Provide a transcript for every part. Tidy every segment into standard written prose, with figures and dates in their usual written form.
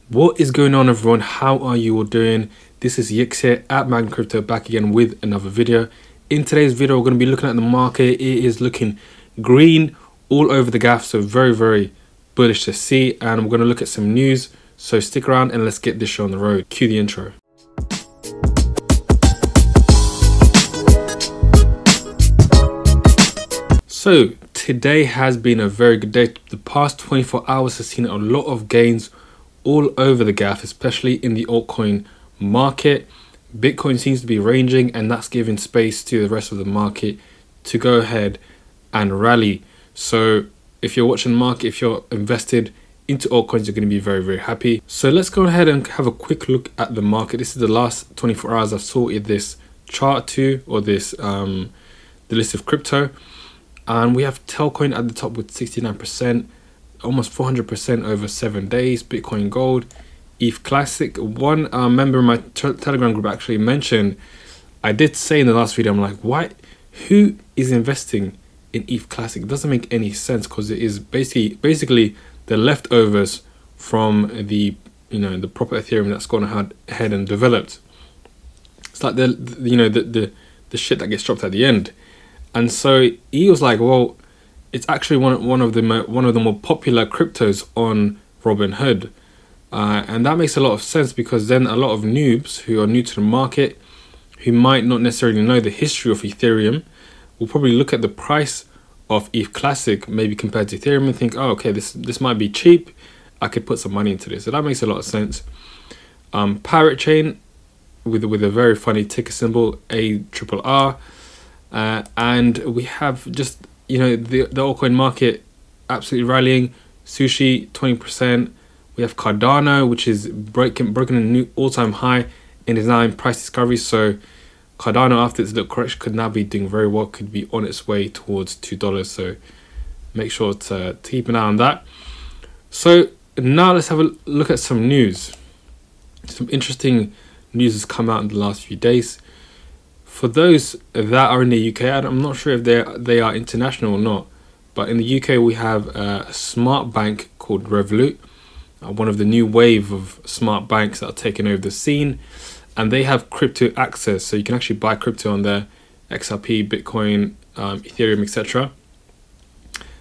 What is going on, everyone? How are you all doing? This is Yix here at Mag Crypto, back again with another video. In today's video, we're going to be looking at the market. It is looking green all over the graph, so very bullish to see. And we're going to look at some news, so stick around and let's get this show on the road. Cue the intro. So today has been a very good day. The past 24 hours has seen a lot of gains all over the graph, especially in the altcoin market. Bitcoin seems to be ranging, and that's giving space to the rest of the market to go ahead and rally. So if you're watching the market, if you're invested into altcoins, you're going to be very happy. So let's go ahead and have a quick look at the market. This is the last 24 hours I've sorted this chart to, or this the list of crypto. And we have Telcoin at the top with 69%, almost 400% over 7 days. Bitcoin Gold, ETH Classic. One member in my Telegram group actually mentioned, I did say in the last video, I'm like, why? Who is investing in ETH Classic? It doesn't make any sense, because it is basically the leftovers from the the proper Ethereum that's gone ahead and developed. It's like the shit that gets dropped at the end. And so he was like, well, it's actually one of the more popular cryptos on Robinhood. And that makes a lot of sense, because then a lot of noobs who are new to the market, who might not necessarily know the history of Ethereum, will probably look at the price of ETH Classic, maybe compared to Ethereum, and think, oh, okay, this might be cheap. I could put some money into this. So that makes a lot of sense. Pirate Chain with a very funny ticker symbol, ARRR. And we have just, the altcoin market absolutely rallying. SUSHI 20%. We have Cardano, which is broken a new all-time high and is now in price discovery. So Cardano, after its little correction, could now be doing very well, could be on its way towards $2. So make sure to keep an eye on that. So now let's have a look at some news. Some interesting news has come out in the last few days. For those that are in the UK, I'm not sure if they are international or not, but in the UK we have a smart bank called Revolut, one of the new wave of smart banks that are taking over the scene, and they have crypto access, so you can actually buy crypto on there, XRP, Bitcoin, Ethereum, etc.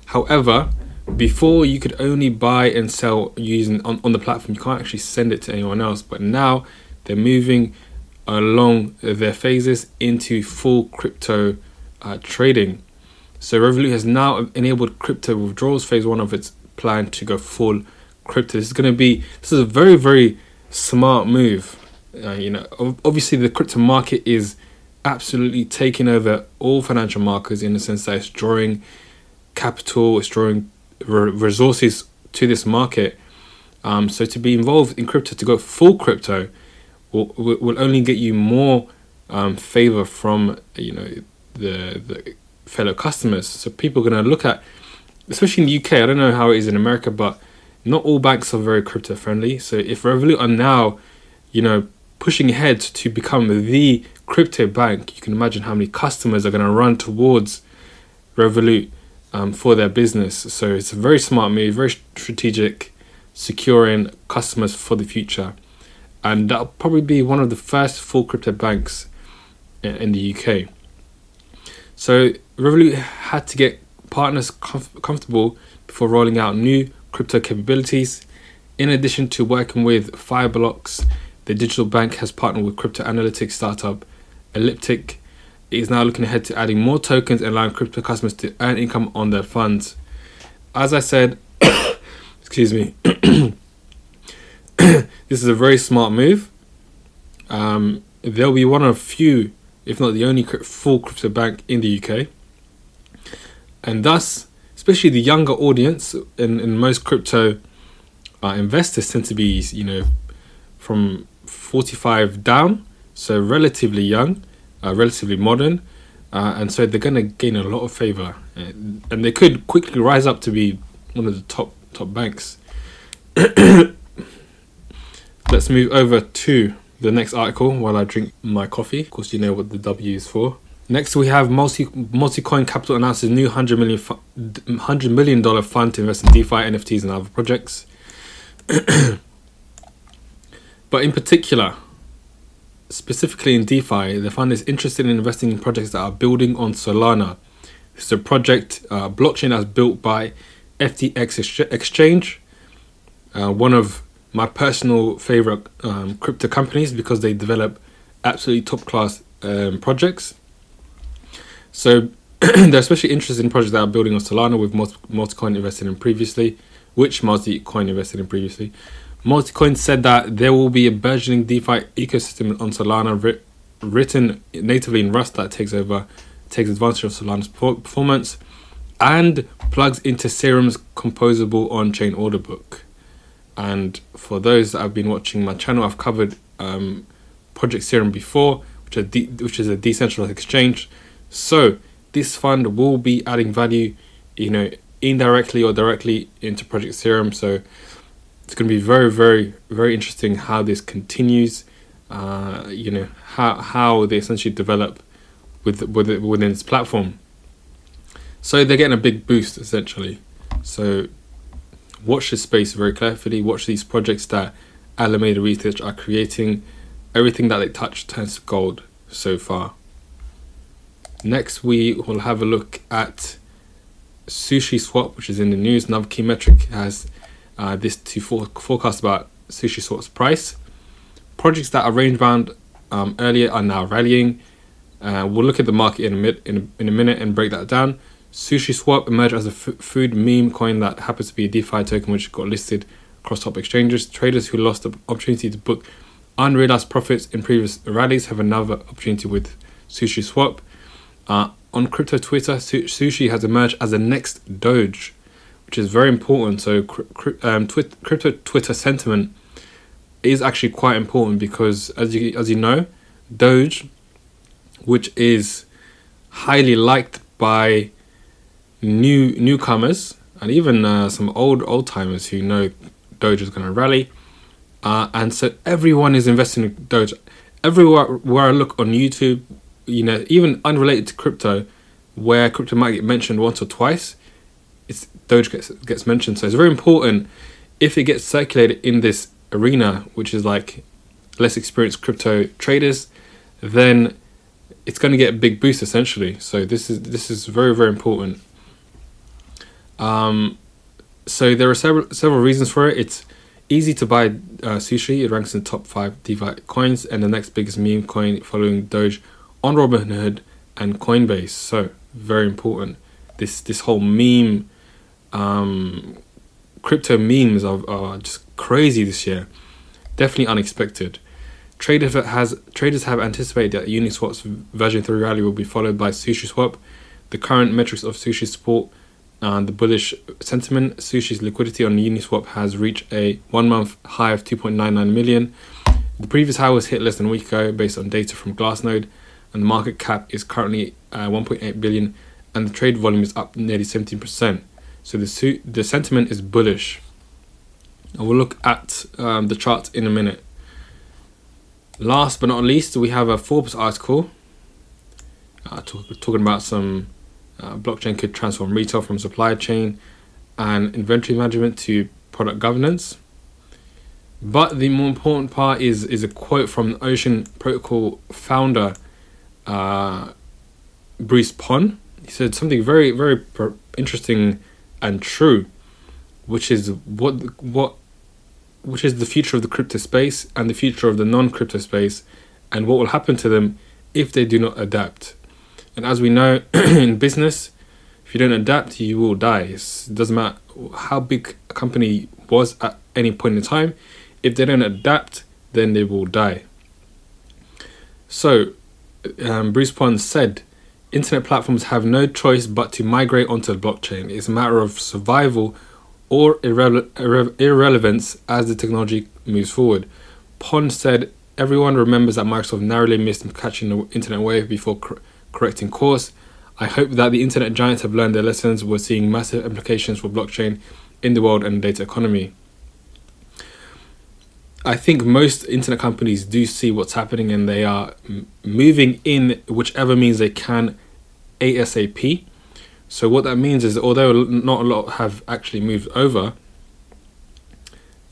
However, before you could only buy and sell using on the platform. You can't actually send it to anyone else, but now they're moving along their phases into full crypto trading. So Revolut has now enabled crypto withdrawals, phase 1 of its plan to go full crypto. This is a very smart move. Obviously the crypto market is absolutely taking over all financial markets, in the sense that it's drawing capital, it's drawing resources to this market. So to be involved in crypto, to go full crypto, will only get you more favor from the fellow customers. So people are going to look at, especially in the UK, I don't know how it is in America, but not all banks are very crypto friendly. So if Revolut are now pushing ahead to become the crypto bank, you can imagine how many customers are going to run towards Revolut for their business. So it's a very smart move, very strategic, securing customers for the future. And that'll probably be one of the first full crypto banks in the UK. So Revolut had to get partners comfortable before rolling out new crypto capabilities. In addition to working with Fireblocks, the digital bank has partnered with crypto analytics startup Elliptic. It is now looking ahead to adding more tokens and allowing crypto customers to earn income on their funds. As I said, excuse me, this is a very smart move. They'll be one of few, if not the only full crypto bank in the UK. And thus, especially the younger audience and most crypto investors tend to be, from 45 down, so relatively young, relatively modern, and so they're going to gain a lot of favor, and they could quickly rise up to be one of the top banks. Let's move over to the next article while I drink my coffee. Of course, you know what the W is for. Next, we have Multicoin Capital announces new $100 million fund to invest in DeFi, NFTs, and other projects. But in particular, specifically in DeFi, the fund is interested in investing in projects that are building on Solana. It's a project blockchain that's built by FTX Exchange, one of my personal favorite crypto companies, because they develop absolutely top class projects. So they're especially interested in projects that are building on Solana, with Multicoin invested in previously, Multicoin said that there will be a burgeoning DeFi ecosystem on Solana written natively in Rust that takes advantage of Solana's performance and plugs into Serum's composable on-chain order book. And for those that have been watching my channel, I've covered Project Serum before, which is a decentralized exchange. So this fund will be adding value, indirectly or directly into Project Serum. So it's going to be very, very, very interesting how this continues. How they essentially develop within its platform. So they're getting a big boost essentially. So watch this space very carefully. Watch these projects that Alameda Research are creating. Everything that they touch turns to gold so far. Next, we will have a look at Sushiswap, which is in the news. Another key metric has this to forecast about Sushiswap's price. Projects that are range bound earlier are now rallying. We'll look at the market in a minute and break that down. Sushiswap emerged as a food meme coin that happens to be a DeFi token which got listed across top exchanges. Traders who lost the opportunity to book unrealized profits in previous rallies have another opportunity with Sushiswap. On crypto Twitter, Sushi has emerged as the next Doge, which is very important. So crypto Twitter sentiment is actually quite important because, as you know, Doge, which is highly liked by newcomers and even some old timers who know Doge is going to rally, and so everyone is investing in Doge. Everywhere where I look on YouTube, even unrelated to crypto, where crypto might get mentioned once or twice, it's Doge gets mentioned. So it's very important if it gets circulated in this arena, which is like less experienced crypto traders, then it's going to get a big boost essentially. So this is very, very important. So there are several reasons for it. It's easy to buy Sushi. It ranks in the top 5 DeFi coins and the next biggest meme coin following Doge on Robinhood and Coinbase. So very important. This whole meme, crypto memes are just crazy this year. Definitely unexpected. Traders have anticipated that Uniswap's version 3 rally will be followed by Sushiswap. The current metrics of Sushi support the bullish sentiment. Sushi's liquidity on Uniswap has reached a 1-month high of 2.99 million. The previous high was hit less than a week ago based on data from Glassnode, and the market cap is currently 1.8 billion, and the trade volume is up nearly 17%. So the sentiment is bullish. I will look at the charts in a minute. Last but not least, we have a Forbes article talking about some blockchain could transform retail from supply chain and inventory management to product governance. But the more important part is a quote from Ocean Protocol founder Bruce Pon. He said something very, very interesting and true, which is which is the future of the crypto space and the future of the non-crypto space, and what will happen to them if they do not adapt. And as we know in business, if you don't adapt, you will die. It doesn't matter how big a company was at any point in time. If they don't adapt, then they will die. So Bruce Pond said, internet platforms have no choice but to migrate onto the blockchain. It's a matter of survival or irrelevance as the technology moves forward. Pond said, everyone remembers that Microsoft narrowly missed catching the internet wave before correcting course. I hope that the internet giants have learned their lessons. We're seeing massive implications for blockchain in the world and the data economy. I think most internet companies do see what's happening and they are moving in whichever means they can ASAP. So what that means is, although not a lot have actually moved over,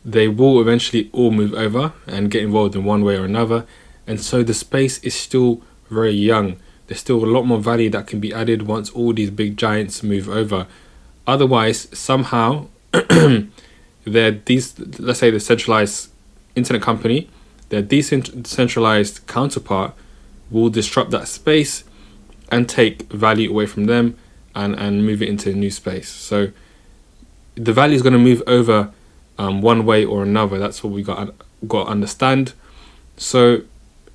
they will eventually all move over and get involved in one way or another. And so the space is still very young. There's still a lot more value that can be added once all these big giants move over. Otherwise, somehow, let's say the centralized internet company, their decentralized counterpart will disrupt that space and take value away from them and move it into a new space. So the value is going to move over one way or another. That's what we got to understand. So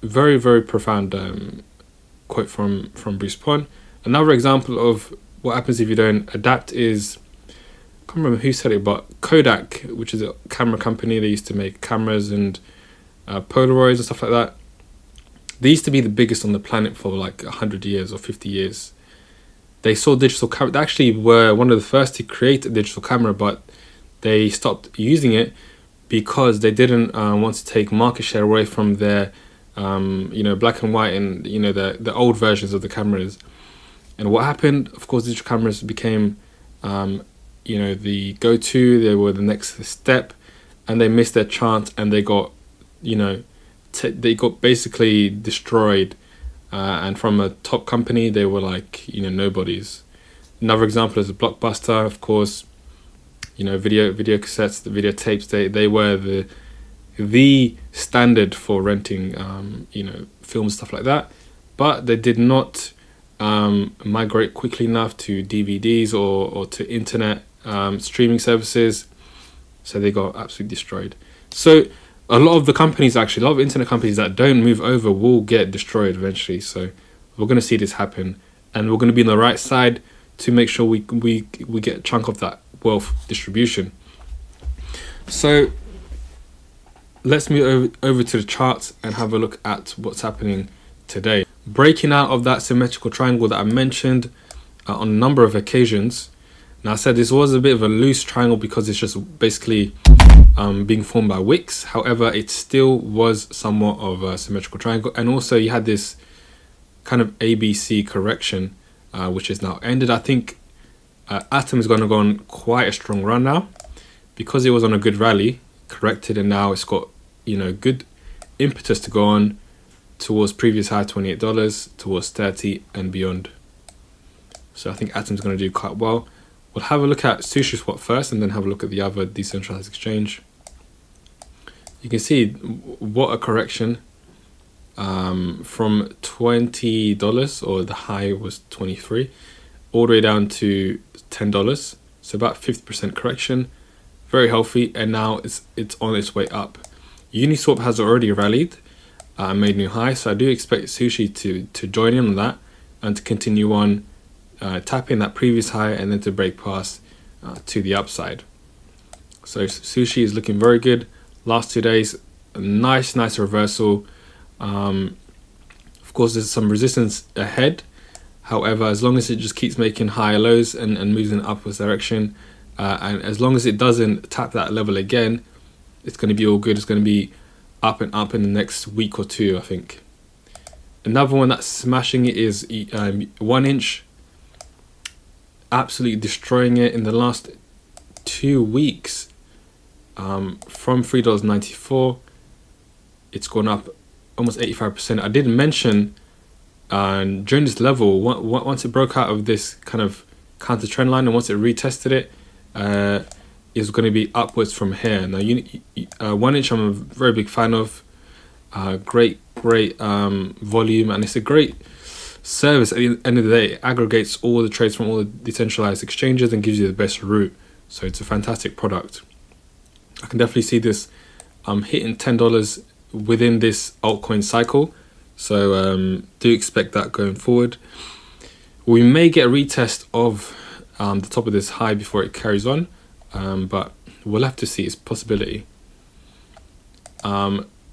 very, very profound quote from Bruce Pond. Another example of what happens if you don't adapt is, I can't remember who said it, but Kodak, which is a camera company, they used to make cameras and Polaroids and stuff like that. They used to be the biggest on the planet for like 100 years or 50 years. They saw digital camera. They actually were one of the first to create a digital camera, but they stopped using it because they didn't want to take market share away from their black and white and the old versions of the cameras. And what happened, of course, digital cameras became the go-to. They were the next step, and they missed their chance, and they got basically destroyed. And from a top company, they were like nobodies. Another example is a Blockbuster, of course. Video cassettes, the videotapes. They were the standard for renting films, stuff like that. But they did not migrate quickly enough to DVDs or to internet streaming services, so they got absolutely destroyed. So a lot of the companies, actually, a lot of internet companies that don't move over will get destroyed eventually. So we're going to see this happen, and we're going to be on the right side to make sure we get a chunk of that wealth distribution. So let's move over to the charts and have a look at what's happening today. Breaking out of that symmetrical triangle that I mentioned on a number of occasions. Now, I said this was a bit of a loose triangle because it's just basically being formed by wicks. However, it still was somewhat of a symmetrical triangle. And also you had this kind of ABC correction, which is now ended. I think Atom is going to go on quite a strong run now because it was on a good rally, corrected, and now it's got good impetus to go on towards previous high $28, towards 30 and beyond. So I think Atom's going to do quite well. We'll have a look at Sushiswap first and then have a look at the other decentralized exchange. You can see what a correction from $20, or the high was 23, all the way down to $10. So about 50% correction, very healthy, and now it's on its way up. Uniswap has already rallied, made new high, so I do expect Sushi to join in on that and to continue on tapping that previous high and then to break past to the upside. So Sushi is looking very good. Last 2 days, a nice reversal. Of course, there's some resistance ahead. However, as long as it just keeps making higher lows and moves in upwards direction, and as long as it doesn't tap that level again, it's going to be all good. It's going to be up and up in the next week or two, I think. Another one that's smashing it is 1 inch. Absolutely destroying it in the last 2 weeks. From $3.94, it's gone up almost 85%. I did mention during this level, once it broke out of this kind of counter trend line and once it retested it, is going to be upwards from here. Now, 1 inch I'm a very big fan of. Great volume, and it's a great service. At the end of the day, it aggregates all the trades from all the decentralized exchanges and gives you the best route. So it's a fantastic product. I can definitely see this hitting $10 within this altcoin cycle. So do expect that going forward. We may get a retest of the top of this high before it carries on, but we'll have to see. It's a possibility.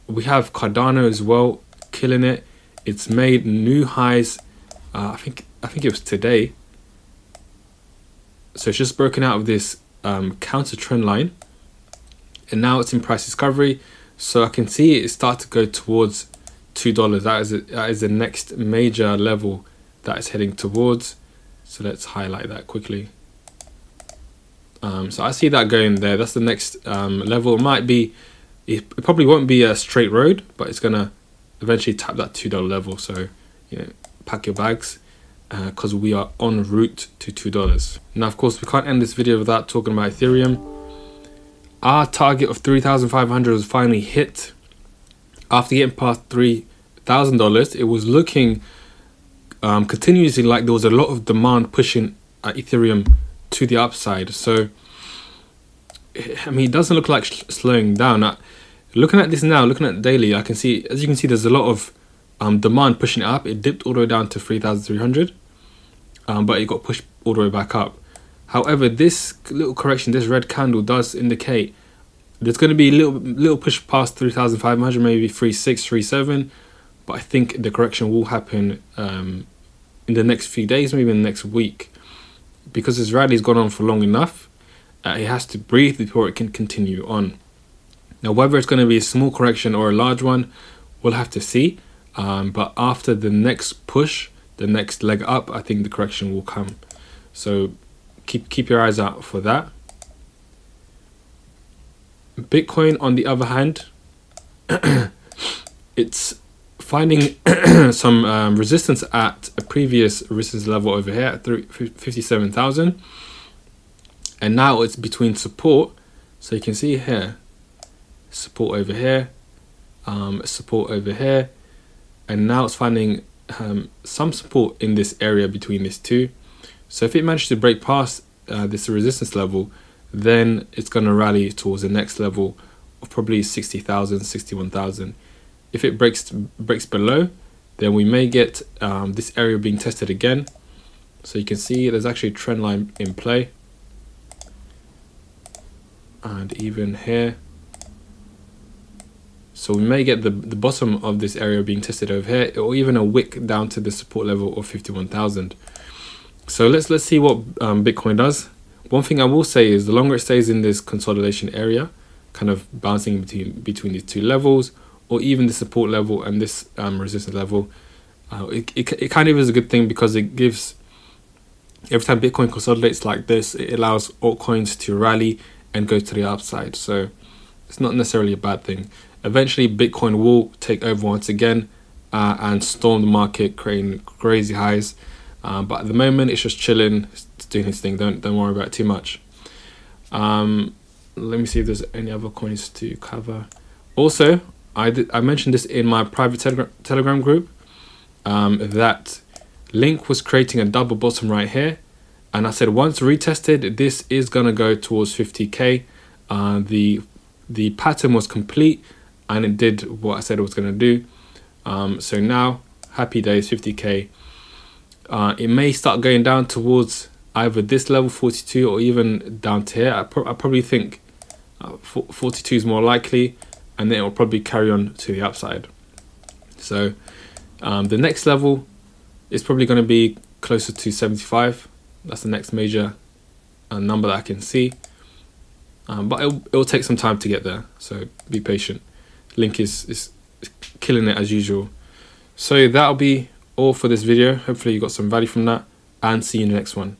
We have Cardano as well, killing it. It's made new highs. I think it was today. So it's just broken out of this counter trend line, and now it's in price discovery. So I can see it start to go towards $2. That is the next major level that it's heading towards. So let's highlight that quickly. So I see that going there. That's the next level. It probably won't be a straight road, but it's gonna eventually tap that $2 level. So, you know, pack your bags, because we are en route to $2. Now, of course, we can't end this video without talking about Ethereum. Our target of $3,500 was finally hit. After getting past $3,000, it was looking continuously like there was a lot of demand pushing Ethereum to the upside. So, I mean, it doesn't look like slowing down. Looking at this now, looking at daily, I can see, as you can see, there's a lot of demand pushing it up. It dipped all the way down to 3,300, but it got pushed all the way back up. However, this little correction, this red candle does indicate there's going to be a little push past 3,500, maybe 3.6, 3.7, but I think the correction will happen in the next few days, maybe in the next week, because this rally's gone on for long enough. It has to breathe before it can continue on. Now, whether it's going to be a small correction or a large one, we'll have to see. But after the next push, the next leg up, I think the correction will come. So keep your eyes out for that. Bitcoin, on the other hand, it's finding some resistance at a previous resistance level over here at 57,000. And now it's between support. So you can see here, support over here, support over here. And now it's finding some support in this area between these two. So if it manages to break past this resistance level, then it's going to rally towards the next level of probably 60,000, 61,000. If it breaks below, then we may get this area being tested again. So you can see there's actually a trend line in play. And even here. So we may get the bottom of this area being tested over here, or even a wick down to the support level of 51,000. So let's see what Bitcoin does. One thing I will say is the longer it stays in this consolidation area, kind of bouncing between these two levels, or even the support level and this resistance level, it kind of is a good thing, because it gives, every time Bitcoin consolidates like this, it allows altcoins to rally and go to the upside. So it's not necessarily a bad thing. Eventually, Bitcoin will take over once again and storm the market, creating crazy highs. But at the moment, it's just chilling, it's doing its thing. Don't worry about it too much. Let me see if there's any other coins to cover. Also, I mentioned this in my private Telegram group, that Link was creating a double bottom right here. And I said, once retested, this is going to go towards 50K. The pattern was complete, and it did what I said it was going to do. So now, happy days, 50K. It may start going down towards either this level, 42, or even down to here. I probably think 42 is more likely, and then it will probably carry on to the upside. So the next level is probably going to be closer to 75. That's the next major number that I can see. But it'll take some time to get there, so be patient. Link is killing it as usual. So that'll be all for this video. Hopefully you got some value from that, and see you in the next one.